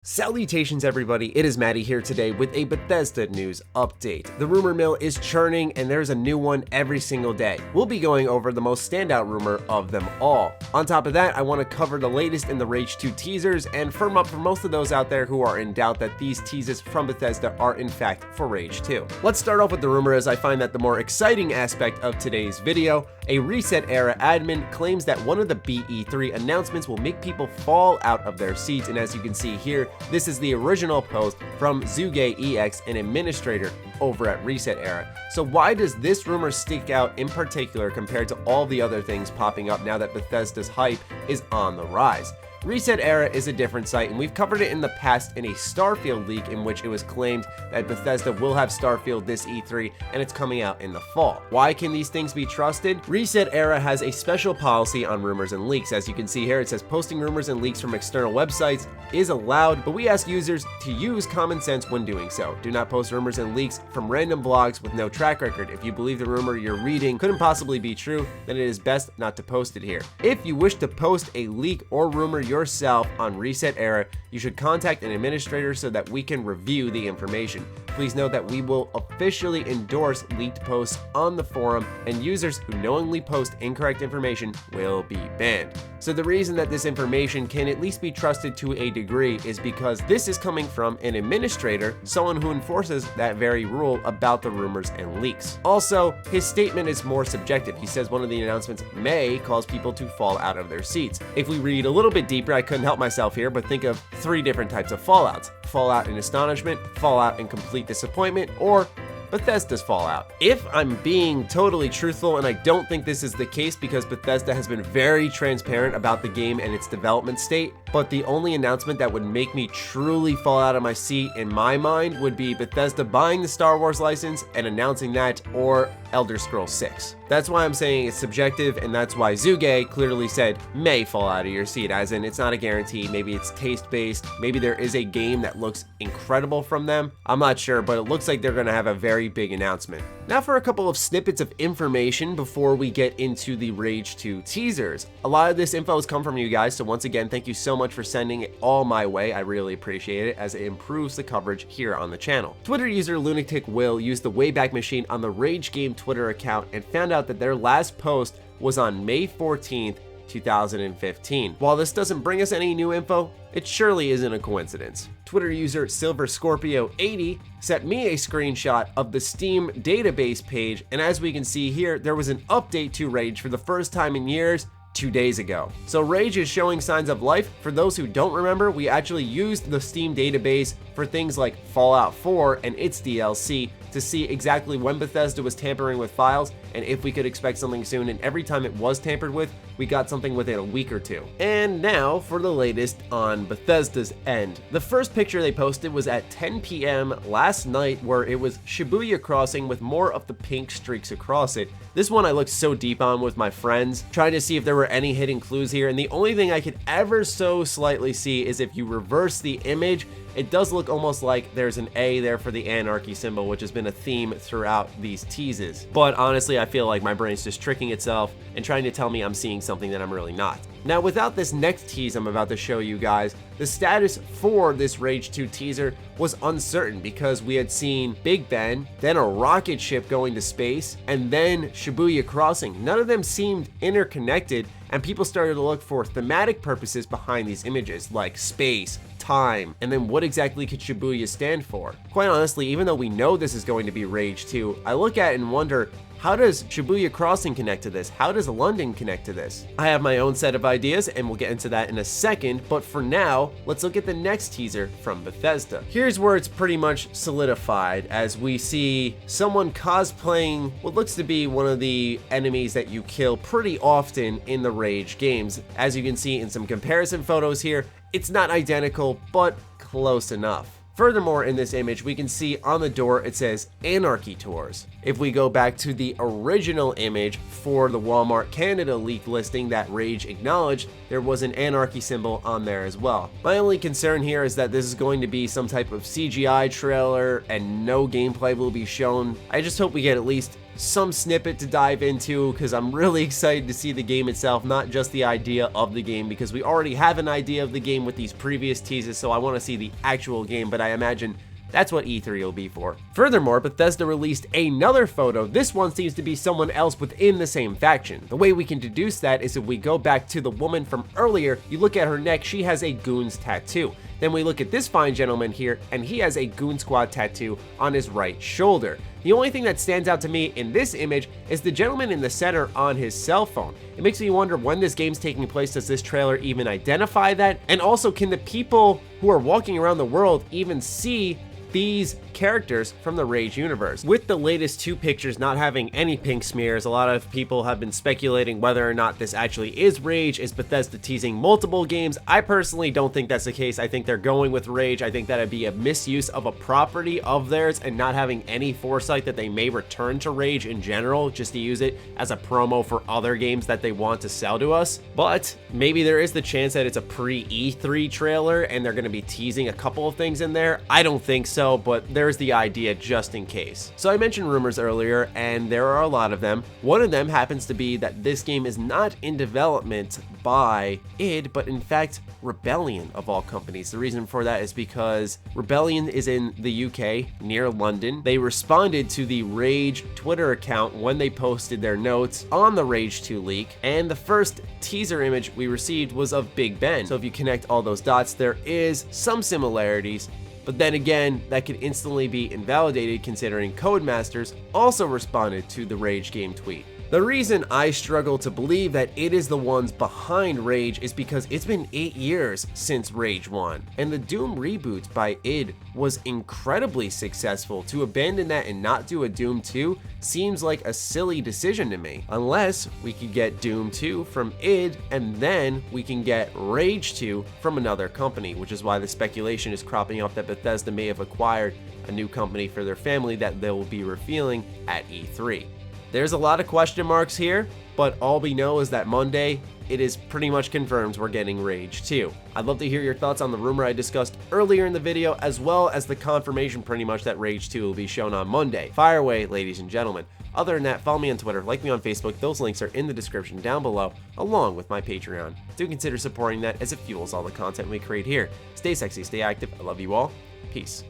Salutations everybody, it is Matty here today with a Bethesda news update. The rumor mill is churning and there's a new one every single day. We'll be going over the most standout rumor of them all. On top of that, I want to cover the latest in the Rage 2 teasers and firm up for most of those out there who are in doubt that these teases from Bethesda are in fact for Rage 2. Let's start off with the rumor, as I find that the more exciting aspect of today's video. A Reset Era admin claims that one of the BE3 announcements will make people fall out of their seats, and as you can see here, this is the original post from Zuge an administrator over at Reset Era. So why does this rumor stick out in particular compared to all the other things popping up now that Bethesda's hype is on the rise? Reset Era is a different site, and we've covered it in the past in a Starfield leak in which it was claimed that Bethesda will have Starfield this E3 and it's coming out in the fall. Why can these things be trusted? Reset Era has a special policy on rumors and leaks. As you can see here, it says posting rumors and leaks from external websites is allowed, but we ask users to use common sense when doing so. Do not post rumors and leaks from random blogs with no track record. If you believe the rumor you're reading couldn't possibly be true, then it is best not to post it here. If you wish to post a leak or rumor yourself on Reset Era, you should contact an administrator so that we can review the information. Please note that we will officially endorse leaked posts on the forum, and users who knowingly post incorrect information will be banned. So the reason that this information can at least be trusted to a degree is because this is coming from an administrator, someone who enforces that very rule about the rumors and leaks. Also, his statement is more subjective. He says one of the announcements may cause people to fall out of their seats. If we read a little bit deeper, I couldn't help myself here, but think of three different types of fallouts: fallout in astonishment, fallout in complete disappointment, or Bethesda's fallout. If I'm being totally truthful, and I don't think this is the case because Bethesda has been very transparent about the game and its development state, but the only announcement that would make me truly fall out of my seat in my mind would be Bethesda buying the Star Wars license and announcing that, or Elder Scrolls 6. That's why I'm saying it's subjective, and that's why Zuge clearly said may fall out of your seat, as in it's not a guarantee. Maybe it's taste-based, maybe there is a game that looks incredible from them. I'm not sure, but it looks like they're gonna have a very big announcement. Now for a couple of snippets of information before we get into the Rage 2 teasers. A lot of this info has come from you guys, so once again, thank you so much for sending it all my way. I really appreciate it, as it improves the coverage here on the channel. Twitter user Lunatic Will used the Wayback Machine on the Rage Game Twitter account and found out that their last post was on May 14th, 2015. While this doesn't bring us any new info, it surely isn't a coincidence. Twitter user Silver Scorpio 80 sent me a screenshot of the Steam database page, and as we can see here, there was an update to Rage for the first time in years 2 days ago. So Rage is showing signs of life. For those who don't remember, we actually used the Steam database for things like Fallout 4 and its DLC to see exactly when Bethesda was tampering with files and if we could expect something soon, and every time it was tampered with, we got something within a week or two. And now for the latest on Bethesda's end. The first picture they posted was at 10 p.m. last night, where it was Shibuya Crossing with more of the pink streaks across it. This one I looked so deep on with my friends, trying to see if there were any hidden clues here, and the only thing I could ever so slightly see is if you reverse the image, it does look almost like there's an A there for the anarchy symbol, which has been a theme throughout these teases. But honestly, I feel like my brain's just tricking itself and trying to tell me I'm seeing something that I'm really not. Now, without this next tease I'm about to show you guys, the status for this Rage 2 teaser was uncertain because we had seen Big Ben, then a rocket ship going to space, and then Shibuya Crossing. None of them seemed interconnected, and people started to look for thematic purposes behind these images, like space, time, and then what exactly could Shibuya stand for? Quite honestly, even though we know this is going to be Rage 2, I look at it and wonder, how does Shibuya Crossing connect to this? How does London connect to this? I have my own set of ideas, and we'll get into that in a second, but for now, let's look at the next teaser from Bethesda. Here's where it's pretty much solidified, as we see someone cosplaying what looks to be one of the enemies that you kill pretty often in the Rage games. As you can see in some comparison photos here, it's not identical, but close enough. Furthermore, in this image, we can see on the door it says Anarchy Tours. If we go back to the original image for the Walmart Canada leak listing that Rage acknowledged, there was an Anarchy symbol on there as well. My only concern here is that this is going to be some type of CGI trailer and no gameplay will be shown. I just hope we get at least some snippet to dive into because I'm really excited to see the game itself, not just the idea of the game, because we already have an idea of the game with these previous teases, so I want to see the actual game, but I imagine that's what E3 will be for. Furthermore, Bethesda released another photo. This one seems to be someone else within the same faction. The way we can deduce that is if we go back to the woman from earlier, you look at her neck, she has a Goons tattoo. Then we look at this fine gentleman here, and he has a Goon Squad tattoo on his right shoulder. The only thing that stands out to me in this image is the gentleman in the center on his cell phone. It makes me wonder when this game's taking place, does this trailer even identify that? And also, can the people who are walking around the world even see these characters from the Rage universe? With the latest 2 pictures not having any pink smears, a lot of people have been speculating whether or not this actually is Rage. Is Bethesda teasing multiple games? I personally don't think that's the case. I think they're going with Rage. I think that'd be a misuse of a property of theirs and not having any foresight that they may return to Rage in general, just to use it as a promo for other games that they want to sell to us. But maybe there is the chance that it's a pre-E3 trailer and they're going to be teasing a couple of things in there. I don't think so, but there's the idea just in case. So I mentioned rumors earlier, and there are a lot of them. One of them happens to be that this game is not in development by id, but in fact Rebellion of all companies. The reason for that is because Rebellion is in the UK near London. They responded to the Rage Twitter account when they posted their notes on the Rage 2 leak, and the first teaser image we received was of Big Ben. So if you connect all those dots, there is some similarities. But then again, that could instantly be invalidated considering Codemasters also responded to the Rage game tweet. The reason I struggle to believe that it is the ones behind Rage is because it's been 8 years since Rage 1, and the Doom reboot by id was incredibly successful. To abandon that and not do a Doom 2 seems like a silly decision to me, unless we could get Doom 2 from id and then we can get Rage 2 from another company, which is why the speculation is cropping up that Bethesda may have acquired a new company for their family that they will be revealing at E3. There's a lot of question marks here, but all we know is that Monday, it is pretty much confirmed we're getting Rage 2. I'd love to hear your thoughts on the rumor I discussed earlier in the video, as well as the confirmation pretty much that Rage 2 will be shown on Monday. Fire away, ladies and gentlemen. Other than that, follow me on Twitter, like me on Facebook, those links are in the description down below, along with my Patreon. Do consider supporting that as it fuels all the content we create here. Stay sexy, stay active, I love you all, peace.